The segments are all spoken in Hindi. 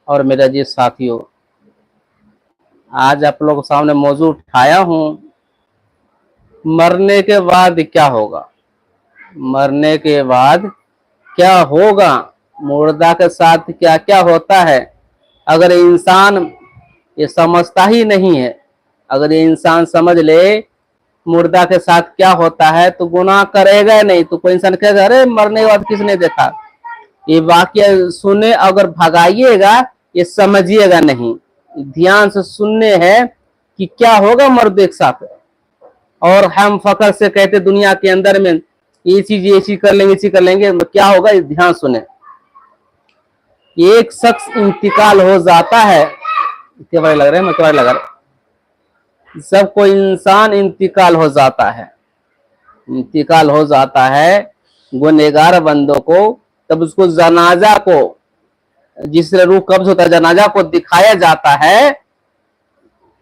और मेरा जी साथियों, आज आप लोगों के सामने मौजूद उठाया हूँ, मरने के बाद क्या होगा। मरने के बाद क्या होगा, मुर्दा के साथ क्या क्या होता है। अगर इंसान ये समझता ही नहीं है, अगर ये इंसान समझ ले मुर्दा के साथ क्या होता है तो गुनाह करेगा नहीं। तो कोई इंसान कहेगा अरे मरने के बाद किसने देखा। ये वाक्य सुने अगर भगाइएगा, ये समझिएगा नहीं, ध्यान से सुनने हैं कि क्या होगा मर्द के साथ। और हम फखर से कहते दुनिया के अंदर में ये चीज कर लेंगे, कर लेंगे, क्या होगा ध्यान सुने। एक शख्स इंतकाल हो जाता है, क्या बड़े लग रहे हैं, मैं क्या लगा रहा, सबको इंसान इंतकाल हो जाता है, इंतकाल हो जाता है गुनहगार बंदों को। तब उसको जनाजा को, जिससे रूह कब्ज होता है, जनाजा को दिखाया जाता है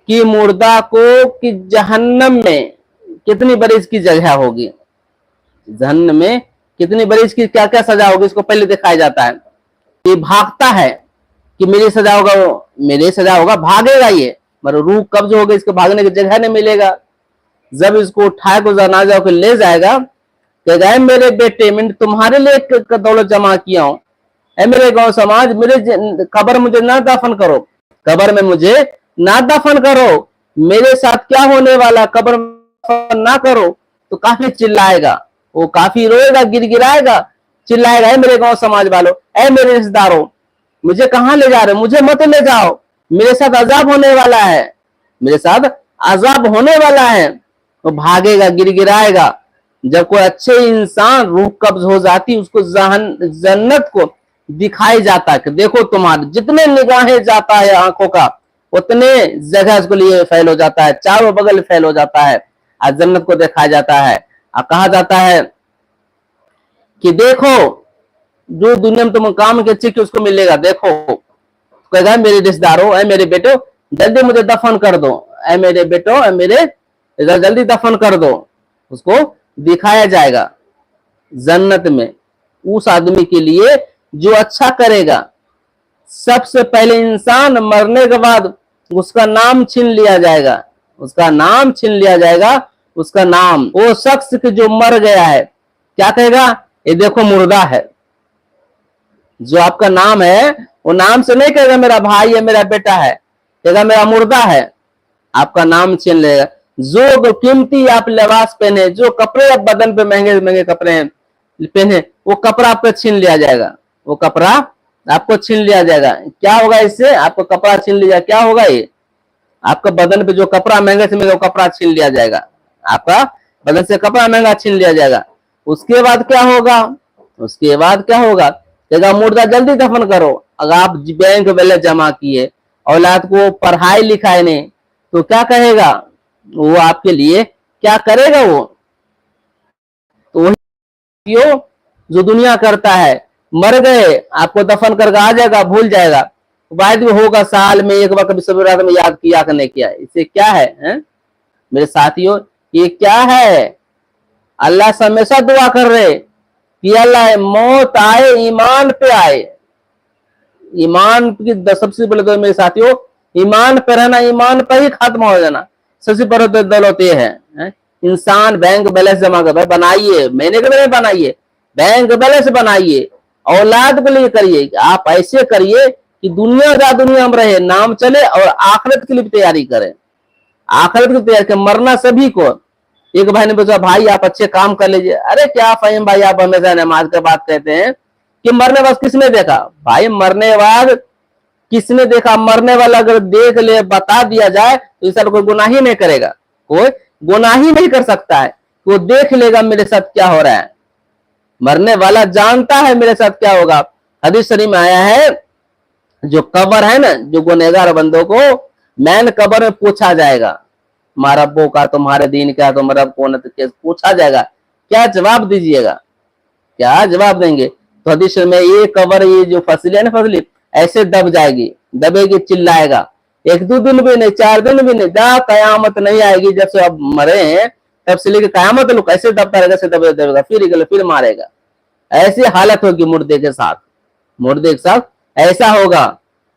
कि मुर्दा को कि जहन्नम में कितनी बड़ी इसकी जगह होगी, जहन्नम में कितनी बड़ी इसकी क्या क्या सजा होगी, इसको पहले दिखाया जाता है। ये भागता है कि मेरी सजा होगा, वो मेरी सजा होगा, भागेगा ये, मगर रूह कब्ज हो गई, इसको भागने की जगह नहीं मिलेगा। जब इसको उठाए को जनाजा को ले जाएगा, कहेगा मेरे बेटे, मैंने तुम्हारे लिए दौलत जमा किया हूं, ऐ मेरे गांव समाज, मेरे कब्र मुझे ना दफन करो, कब्र में मुझे ना दफन करो, मेरे साथ क्या होने वाला, कब्र में ना करो। तो काफी चिल्लाएगा, वो काफी रोएगा, गिड़गिड़ाएगा, चिल्लाएगा ऐ मेरे गांव समाज वालों, ऐ मेरे रिश्तेदारों, मुझे कहां ले जा रहे हो, मुझे मत ले जाओ, मेरे साथ अजाब होने वाला है, मेरे साथ अजाब होने वाला है। तो भागेगा, गिड़गिड़ाएगा। जब कोई अच्छे इंसान रूह कब्ज हो जाती, उसको जन्नत को दिखाई जाता है कि देखो तुम्हारे जितने निगाहें जाता है आंखों का, उतने जगह उसको लिए फैल हो जाता है, चारों बगल फैल हो जाता है, आज जन्नत को दिखाया जाता है। कहा जाता है कि देखो जो दुनिया में तुम काम के अच्छे उसको मिलेगा, देखो कहेगा मेरे रिश्तेदारों, ऐ मेरे बेटो जल्दी मुझे दफन कर दो, ऐ मेरे बेटो, ऐ मेरे जल्दी दफन कर दो। उसको दिखाया जाएगा जन्नत में उस आदमी के लिए जो अच्छा करेगा। सबसे पहले इंसान मरने के बाद उसका नाम छीन लिया जाएगा, उसका नाम छीन लिया जाएगा, उसका नाम। वो शख्स जो मर गया है क्या कहेगा, ये देखो मुर्दा है। जो आपका नाम है वो नाम से नहीं कहेगा मेरा भाई है, मेरा बेटा है, कहेगा मेरा मुर्दा है, आपका नाम छीन लेगा। जो कीमती आप लिबास पहने, जो कपड़े आप बदन पे महंगे महंगे कपड़े पहने, वो कपड़ा आपको छीन लिया जाएगा, वो कपड़ा आपको छीन लिया जाएगा। क्या होगा इससे, आपको कपड़ा छीन लिया, क्या होगा ये, आपका बदन पे जो कपड़ा महंगे से महंगा कपड़ा छीन लिया जाएगा, आपका बदन से कपड़ा महंगा छीन लिया जाएगा। उसके बाद क्या होगा, उसके बाद क्या होगा, कहेगा मुर्दा जल्दी दफन करो। अगर आप बैंक बैलेंस जमा किए, औलाद को पढ़ाई लिखाई नहीं, तो क्या कहेगा, वो आपके लिए क्या करेगा। वो तो वही जो दुनिया करता है, मर गए आपको दफन करके आ जाएगा, भूल जाएगा, बाद में होगा साल में एक बार, कभी सवेरे में याद किया कि नहीं किया। इससे क्या है मेरे साथियों, ये क्या है, अल्लाह से हमेशा दुआ कर रहे कि अल्लाह मौत आए ईमान पे आए। ईमान की सबसे पहले तो मेरे साथियों ईमान पे रहना, ईमान पर ही खत्म हो जाना। सबसे बड़ा तो दौलत ये है इंसान बैंक बैलेंस जमा कर बनाइए, महीने के महीने बनाइए, बैंक बैलेंस बनाइए, औलाद के लिए करिए। आप ऐसे करिए कि दुनिया में रहे, नाम चले, और आखिरत के लिए तैयारी करें, आखिरत की तैयारी करें। मरना सभी को। एक भाई ने पूछा भाई आप अच्छे काम कर लीजिए, अरे क्या फहीम भाई आप हमेशा नमाज के बाद कहते हैं कि मरने बाद किसने देखा। भाई मरने बाद किसने देखा, मरने वाला अगर देख ले, बता दिया जाए तो इस कोई गुनाह ही नहीं करेगा, कोई गुनाह ही नहीं कर सकता है। वो देख लेगा मेरे साथ क्या हो रहा है, मरने वाला जानता है मेरे साथ क्या होगा। हदीस शरीफ में आया है जो कब्र है ना, जो गुनहगार बंदों को मैन कब्र में पूछा जाएगा, तुम्हारा रब्बों का, तुम्हारे दीन क्या, तुम्हारा रब कौन है, पूछा जाएगा, क्या जवाब दीजिएगा, क्या जवाब देंगे। तो हदीस में ये कब्र, ये जो फसली है ना, फसली ऐसे दब जाएगी, दबेगी, चिल्लाएगा, एक दो दिन भी नहीं, 4 दिन भी नहीं, जहाँ कयामत नहीं आएगी, जब से अब मरे हैं तब से लेकर कयामत लोग ऐसे दबता रहेगा, ऐसे दबेगा, फिर मारेगा। ऐसी हालत होगी मुर्दे के साथ, मुर्दे के साथ ऐसा होगा।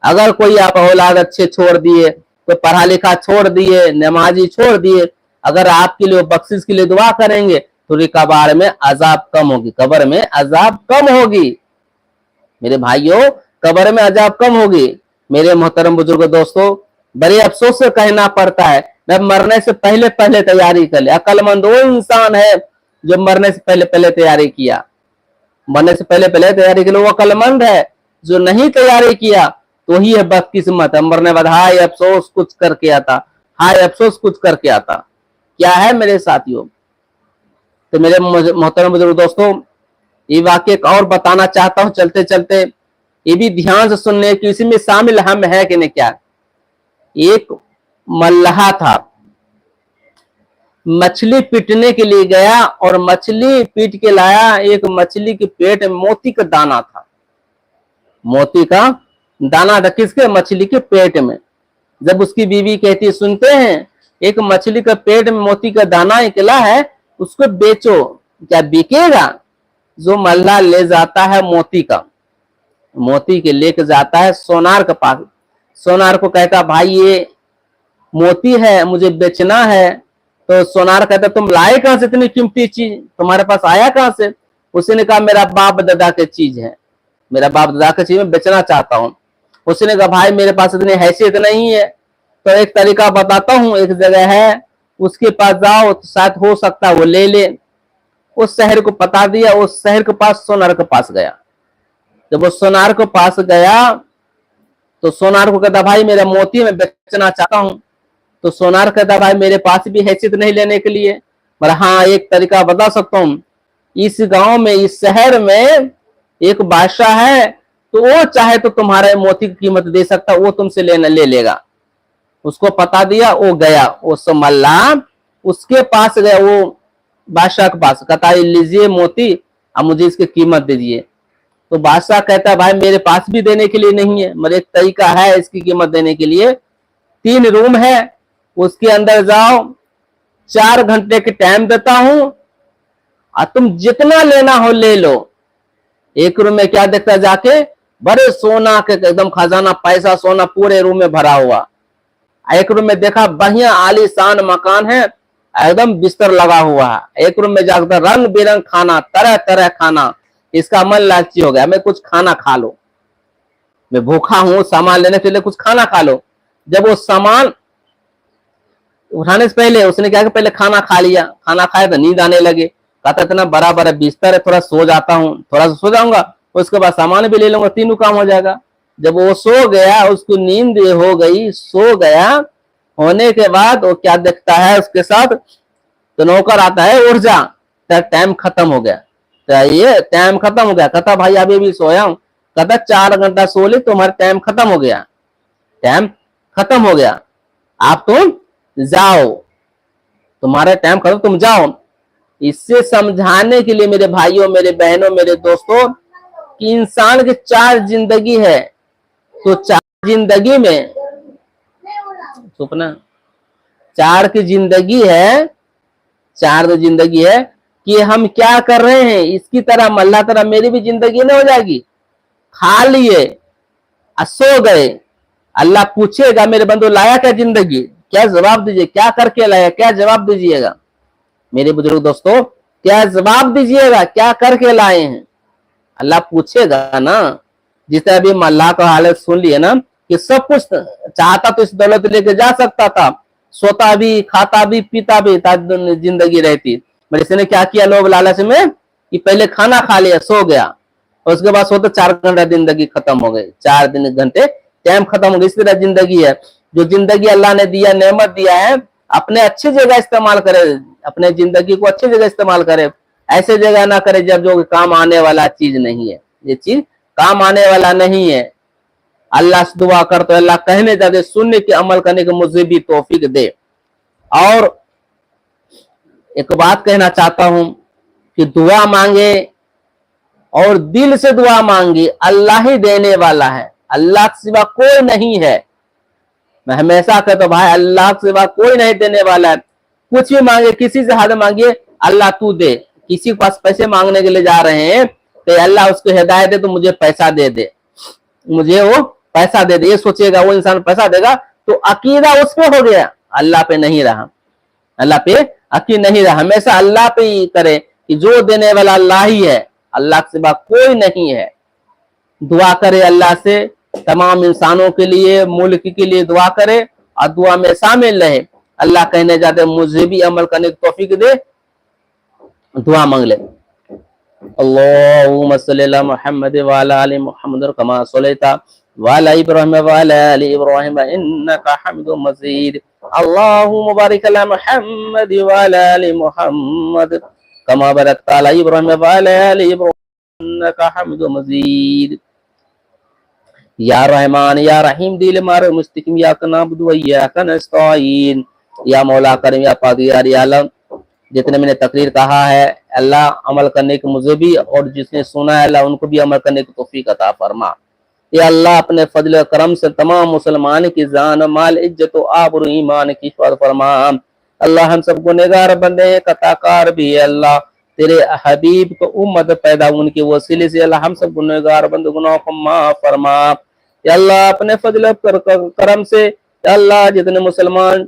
अगर कोई आप औलाद अच्छे छोड़ दिए, कोई पढ़ा लिखा छोड़ दिए, नमाजी छोड़ दिए, अगर आपके लिए बख्शिश के लिए दुआ करेंगे तो कब्र में अजाब कम होगी, कब्र में अजाब कम होगी मेरे भाइयों, कब्र में अजाब कम होगी। मेरे मोहतरम बुजुर्ग दोस्तों, बड़े अफसोस से कहना पड़ता है, मैं मरने से पहले पहले तैयारी कर ले। अक्लमंद वो इंसान है जो मरने से पहले पहले तैयारी किया, मरने से पहले पहले तैयारी के लिए वो अक्लमंद है। जो नहीं तैयारी किया तो ही है बदकिस्मत है, मरने बाद हाय अफसोस कुछ करके आता, हाय अफसोस कुछ करके आता। क्या है मेरे साथियों, तो मेरे मोहतरम बुजुर्ग दोस्तों, ये वाक्य एक और बताना चाहता हूं चलते चलते, ये भी ध्यान से सुनने की, इसी में शामिल हम है कि नहीं क्या। एक मल्लाह था, मछली पीटने के लिए गया और मछली पीट के लाया, एक मछली के पेट में मोती का दाना था, मोती का दाना था किसके, मछली के पेट में। जब उसकी बीवी कहती, सुनते हैं एक मछली का पेट में मोती का दाना निकला है, उसको बेचो, क्या बिकेगा। जो मल्लाह ले जाता है मोती का, मोती के लेके जाता है सोनार के पास, सोनार को कहता भाई ये मोती है मुझे बेचना है। तो सोनार कहता तुम लाए कहां से इतनी कीमती चीज, तुम्हारे पास आया कहां से। उसने कहा मेरा बाप दादा की चीज है, मेरा बाप दादा की चीज मैं बेचना चाहता हूँ। उसने कहा भाई मेरे पास इतनी हैसियत नहीं है, तो एक तरीका बताता हूँ, एक जगह है उसके पास जाओ तो शायद हो सकता है वो ले ले। उस शहर को बता दिया, उस शहर के पास सोनार के पास गया। जब वो सोनार के पास गया तो सोनार को कहता भाई मेरा मोती मैं बेचना चाहता हूँ। तो सोनार कहता भाई मेरे पास भी हैसियत नहीं लेने के लिए, पर हाँ एक तरीका बता सकता हूँ, इस गांव में इस शहर में एक बादशाह है, तो वो चाहे तो तुम्हारे मोती की कीमत दे सकता, वो तुमसे ले लेगा। उसको पता दिया, वो गया, उस मल्लाह उसके पास गया, वो बादशाह के पास, कहता लीजिए मोती, अब मुझे इसकी कीमत दीजिए। तो बादशाह कहता है भाई मेरे पास भी देने के लिए नहीं है, मगर एक तरीका है इसकी कीमत देने के लिए। 3 रूम है, उसके अंदर जाओ, 4 घंटे के टाइम देता हूं और तुम जितना लेना हो ले लो। एक रूम में क्या देखता है जाके, बड़े सोना के एकदम खजाना, पैसा सोना पूरे रूम में भरा हुआ। एक रूम में देखा बढ़िया आलीशान मकान है, एकदम बिस्तर लगा हुआ है। एक रूम में जाकर रंग बिरंग खाना, तरह तरह खाना। इसका मन लालची हो गया, मैं कुछ खाना खा लो, मैं भूखा हूं, सामान लेने के लिए कुछ खाना खा लो। जब वो सामान उठाने से पहले उसने क्या कि पहले खाना खा लिया, खाना खाया तो नींद आने लगे। कहता इतना बड़ा बड़ा बिस्तर है, थोड़ा सो जाता हूँ, थोड़ा सा सो जाऊंगा, उसके बाद सामान भी ले लूंगा, तीनों काम हो जाएगा। जब वो सो गया, उसको नींद हो गई, सो गया, होने के बाद वो क्या देखता है उसके साथ, तो नौकर आता है, उठ जा, तेरा टाइम खत्म हो गया, तो ये टाइम खत्म हो गया। कहता भाई अभी भी सोया हूँ। कहता 4 घंटा सो ले, तुम्हारा टाइम खत्म हो गया, टाइम खत्म हो गया, आप तुम जाओ, तुम्हारा टाइम खत्म, तुम जाओ। इससे समझाने के लिए मेरे भाइयों, मेरे बहनों, मेरे दोस्तों, कि इंसान की 4 जिंदगी है, तो 4 जिंदगी में सुपना 4 की जिंदगी है, 4 जिंदगी है कि हम क्या कर रहे हैं, इसकी तरह मल्लाह तरह मेरी भी जिंदगी नहीं हो जाएगी। खा लिए सो गए, अल्लाह पूछेगा मेरे बंदो लाया क्या जिंदगी, क्या जवाब दीजिए, क्या करके लाया, क्या जवाब दीजिएगा। मेरे बुजुर्ग दोस्तों, क्या जवाब दीजिएगा, क्या करके लाए हैं, अल्लाह पूछेगा ना। जिस तरह अभी मल्लाह का हालत सुन लिए ना, कि सब कुछ चाहता तो इस दौलत लेके जा सकता था, सोता भी, खाता भी, पीता भी, ताकि जिंदगी रहती। पर इसने क्या किया, लोभ लालच में, कि पहले खाना खा लिया, सो गया, और उसके बाद सोते 4 घंटा जिंदगी खत्म हो गई, 4 घंटे टाइम खत्म हो गई। इस तरह जिंदगी है। जो जिंदगी अल्लाह ने दिया, नेमत दिया है, अपने अच्छी जगह इस्तेमाल करे, अपने जिंदगी को अच्छी जगह इस्तेमाल करे, ऐसे जगह ना करे जब जो काम आने वाला चीज नहीं है, ये चीज काम आने वाला नहीं है। अल्लाह से दुआ कर तो अल्लाह कहने जाते सुनने के अमल करने के मुझे भी तौफीक दे। और एक बात कहना चाहता हूं कि दुआ मांगे और दिल से दुआ मांगे, अल्लाह ही देने वाला है, अल्लाह के सिवा कोई नहीं है। मैं हमेशा कहता हूं भाई अल्लाह के सिवा कोई नहीं देने वाला है। कुछ भी मांगे, किसी से हाथ मांगिए, अल्लाह तू दे। किसी के पास पैसे मांगने के लिए जा रहे हैं तो अल्लाह उसको हिदायत दे, तो मुझे पैसा दे दे, मुझे वो पैसा दे दे, ये सोचेगा वो इंसान पैसा देगा तो अकीदा उसमें हो गया, अल्लाह पे नहीं रहा, अल्लाह पे अकीद नहीं रहा। हमेशा अल्लाह पे ही करे कि जो देने वाला अल्लाह ही है, अल्लाह के सिवा कोई नहीं है। दुआ करे अल्लाह से, तमाम इंसानों के लिए, मुल्क के लिए दुआ करे और दुआ में शामिल रहे। अल्लाह कहने जाते मुझे भी अमल करने की तौफीक दे, दुआ मांग ले। अल्लाहुम्मा सल्ली अला मुहम्मद व अला आलि मुहम्मद कमा सल्लैता व अला इब्राहीम व अला आलि इब्राहीम इन्नका हमीदुम मजीद। अल्लाहुम्मा बारिक अला मुहम्मद व अला आलि मुहम्मद कमा बारकता अला इब्राहीम व अला आलि इब्राहीम इन्नका हमीदुम मजीद। या रहमान या रहीम दिल मार मुस्तकीम या नअबुदु व इय्याका नस्तईन। या मौला करीम या पाक या आलम, जितने मैंने तकरीर कहा है अल्लाह अमल करने की मुझे भी और जिसने सुना है अल्लाह उनको भी अमल करने की तौफीक अता फरमा। या अल्लाह अपने फजल करम से तमाम मुसलमान की जान माल इज्जत व आबरू ईमान की हिफाजत फरमा। अल्लाह हम सब गुनहगार बंदे हैं, कताकार भी है। अल्लाह तेरे हबीब को उम्मत पैदा उनके वसीले से अल्लाह हम सब गुनहगार बंदे गुनाहों को माफ फरमा। या अल्लाह अपने फजल करम से अल्लाह जितने मुसलमान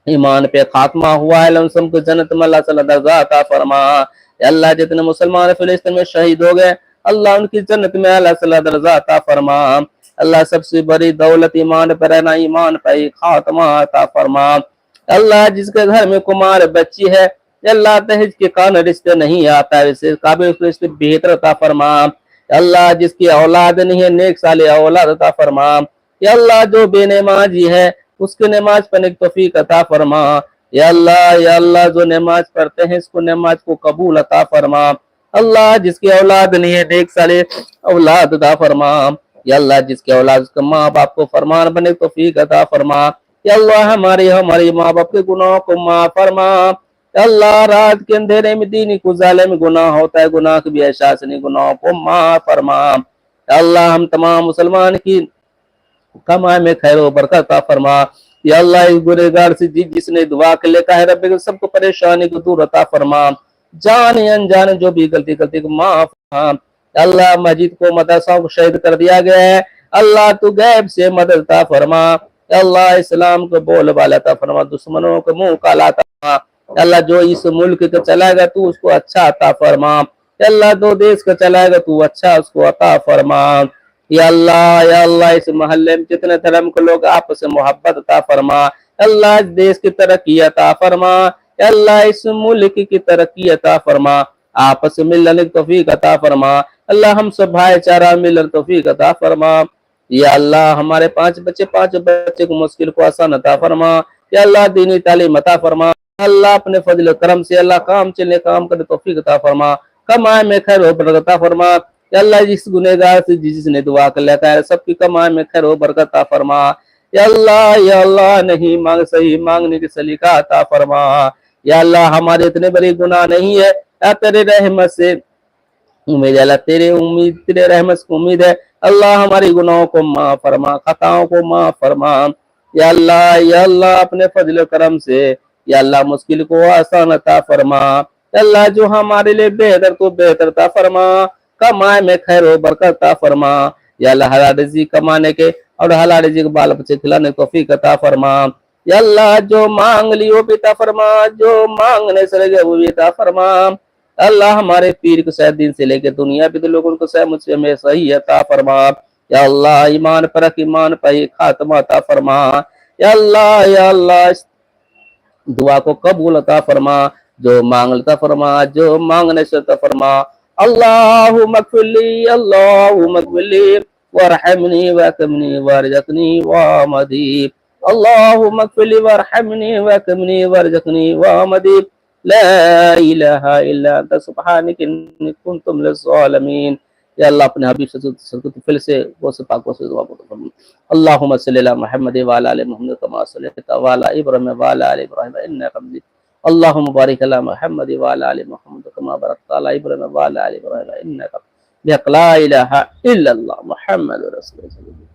ईमान पे खात्मा हुआ है उन सबको जन्नत में अल्लाह ताला दर्जा अता फरमा। अल्लाह जितने मुसलमान फिलिस्तीन में शहीद हो गए अल्लाह उनकी जन्नत में अल्लाह ताला दर्जा अता फरमा। अल्लाह सबसे बड़ी दौलत ईमान पर रहना, ईमान पर ही खात्मा अता फरमा। अल्लाह जिसके घर में कुमार बच्ची है अल्लाह दहेज के कारण रिश्ते नहीं आता है, वैसे काबिल रिश्ते बेहतर अता फरमा। अल्लाह जिसकी औलाद नहीं है नेक साले औलाद अता फरमा। या अल्लाह जो बेनमाजी है उसके नमाज पढ़ने की तौफीक अता फरमा। या अल्लाह जो नमाज पढ़ते हैं इसको नमाज को कबूल अता फरमा। अल्लाह जिसकी औलाद नहीं है नेक साले औलाद अता फरमा। या अल्लाह जिसके औलाद उसके माँ बाप को फरमान बने की तौफीक अता फरमा। या अल्लाह हमारे माँ बाप के गुनाहों को माफ फरमा। या अल्लाह रात के अंधेरे में दीनी गुजाले में गुनाह होता है, गुनाह की भी एहसास नहीं, गुनाहों को माफ फरमा। या अल्लाह हम तमाम मुसलमान की कमाई में खैर व बरकत अता फरमा। या अल्लाह इस गुनहगार से जिसने दुआ के लिए कहा है रब्बे सबको परेशानी को दूर अता फरमा, जाने अनजाने जो भी गलती को माफ फरमा। अल्लाह मस्जिद को मदरसाओं को शहीद कर दिया गया है, अल्लाह तू गैब से मदद अता फरमा। अल्लाह इस्लाम को बोल बाला अता फरमा, दुश्मनों को मुंह काला अता फरमा। अल्लाह जो इस मुल्क को चलाएगा तू उसको अच्छा अता फरमा। अल्लाह जो देश को चलाएगा तू अच्छा उसको अता फरमा। या अल्लाह इस मोहल्ले में जितने धर्म के लोग आपस में मोहब्बत अता फरमा। अल्लाह इस देश की तरक्की अता फरमा। अल्लाह इस मुल्क की तरक्की अता फरमा, आपस में मिलने की तौफीक अता फरमा। अल्लाह हम सब भाईचारा मिलने की तौफीक अता फरमा। या अल्लाह हमारे पांच बच्चे को मुश्किल को आसान अता फरमा। या अल्लाह दीनी तालीम अता फरमा। अल्लाह अपने फजल करम से अल्लाह काम चलने काम करने तौफीक अता फरमा, कमाए में खैर व बरकत अता फरमा। या अल्लाह जिस गुनहगार से जिसने दुआ कर लेता है सबकी कमाई में खैर व बरकत अता फरमा। या अल्लाह नहीं मांग सही मांगने की सलीका अता फरमा। या अल्लाह हमारे इतने बड़े गुनाह नहीं है, या तेरे रहमत से उम्मीद है, अल्लाह तेरे रहमत से उम्मीद है। अल्लाह हमारी गुनाहों को माफ फरमा, खताओं को माफ फरमा। या अल्लाह अपने फजल करम से या अल्लाह मुश्किल को आसान अता फरमा। या अल्लाह जो हमारे लिए बेहतर तो बेहतर अता फरमा, कमाए में खैर व बरकत अता फरमा। या अल्लाह हलाल रिज़्क़ कमाने के और हलाल रिज़्क़ बाल बच्चे खिलाने की तौफीक अता फरमा। या अल्लाह जो मांग ली वो भी अता फरमा, जो मांगने से लगे वो भी अता फरमा। अल्लाह हमारे पीर को शायद दिन से लेकर दुनिया भी तो लोगों को शायद मुझसे में सही अता फरमा। या अल्लाह ईमान पर ईमान पर ही खात्मा अता फरमा। या अल्लाह दुआ को कबूल अता फरमा, जो मांगता फरमा, जो मांगने से अता फरमा। अल्लाहुम्मा अगफिरली वरहमनी वकमनी वरज़क़नी वमदी। अल्लाहुम्मा अगफिरली वरहमनी वकमनी वरज़क़नी वमदी। ला इलाहा इल्ला अंता सुब्हानक इन्नी कुन्तु मिनज़ ज़ालिमीन। या अल्लाह अपने हबीब सल्लल्लाहु फिर से वो से पाक से दुआ करो। अल्लाहुम्मा सल्लि अला मुहम्मद व अला आलि मुहम्मद कमा सल्लैता व अला इब्राहीम व अला आलि इब्राहीम इन्नका हमीद। अल्लाहुम्मा बारिक अला मुहम्मद व अला आलि मुहम्मद कमा बारकता अला इब्राहीम व अला आलि इब्राहीम इन्नका ला इलाहा इल्लल्लाह मुहम्मदुर रसूलुल्लाह।